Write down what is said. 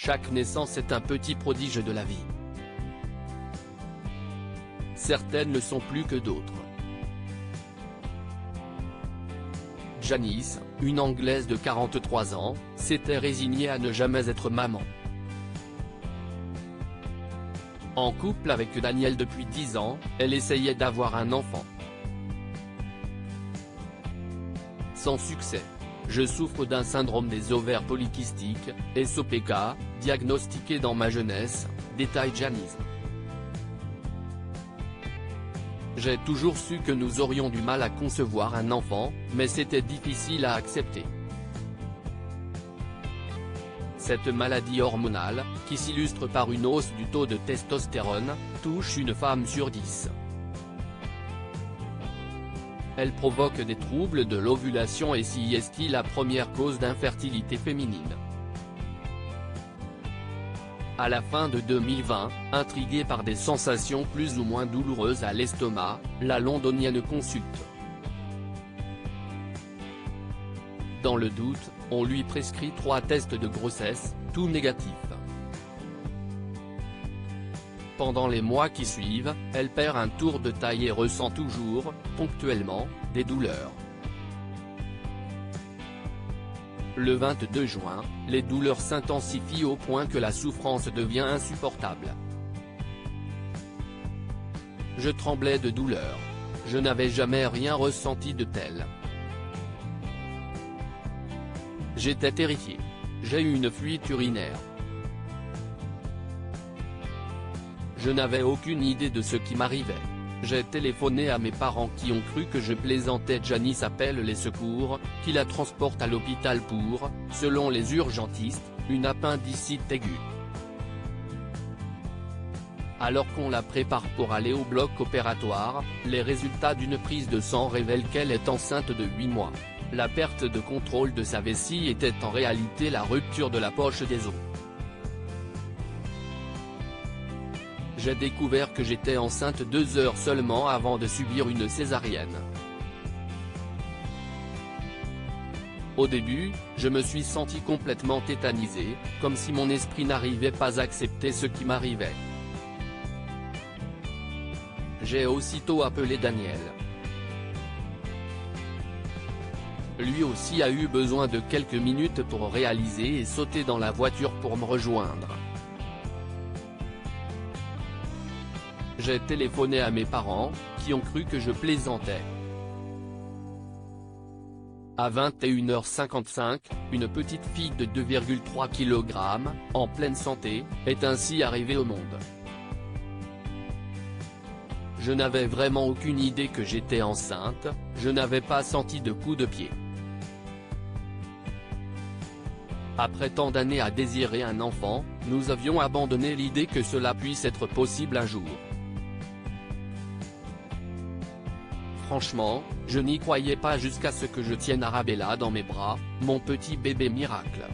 Chaque naissance est un petit prodige de la vie. Certaines ne sont plus que d'autres. Janice, une Anglaise de 43 ans, s'était résignée à ne jamais être maman. En couple avec Daniel depuis 10 ans, elle essayait d'avoir un enfant. Sans succès. Je souffre d'un syndrome des ovaires polykystiques, SOPK, diagnostiqué dans ma jeunesse, détaille Janice. J'ai toujours su que nous aurions du mal à concevoir un enfant, mais c'était difficile à accepter. Cette maladie hormonale, qui s'illustre par une hausse du taux de testostérone, touche une femme sur 10. Elle provoque des troubles de l'ovulation et s'y est la première cause d'infertilité féminine. À la fin de 2020, intriguée par des sensations plus ou moins douloureuses à l'estomac, la londonienne consulte. Dans le doute, on lui prescrit 3 tests de grossesse, tout négatifs. Pendant les mois qui suivent, elle perd un tour de taille et ressent toujours, ponctuellement, des douleurs. Le 22 juin, les douleurs s'intensifient au point que la souffrance devient insupportable. Je tremblais de douleur. Je n'avais jamais rien ressenti de tel. J'étais terrifié. J'ai eu une fuite urinaire. Je n'avais aucune idée de ce qui m'arrivait. J'ai téléphoné à mes parents qui ont cru que je plaisantais. Janice appelle les secours, qui la transportent à l'hôpital pour, selon les urgentistes, une appendicite aiguë. Alors qu'on la prépare pour aller au bloc opératoire, les résultats d'une prise de sang révèlent qu'elle est enceinte de 8 mois. La perte de contrôle de sa vessie était en réalité la rupture de la poche des os. J'ai découvert que j'étais enceinte 2 heures seulement avant de subir une césarienne. Au début, je me suis senti complètement tétanisé, comme si mon esprit n'arrivait pas à accepter ce qui m'arrivait. J'ai aussitôt appelé Daniel. Lui aussi a eu besoin de quelques minutes pour réaliser et sauter dans la voiture pour me rejoindre. J'ai téléphoné à mes parents, qui ont cru que je plaisantais. À 21h55, une petite fille de 2,3 kg, en pleine santé, est ainsi arrivée au monde. Je n'avais vraiment aucune idée que j'étais enceinte, je n'avais pas senti de coup de pied. Après tant d'années à désirer un enfant, nous avions abandonné l'idée que cela puisse être possible un jour. Franchement, je n'y croyais pas jusqu'à ce que je tienne Arabella dans mes bras, mon petit bébé miracle.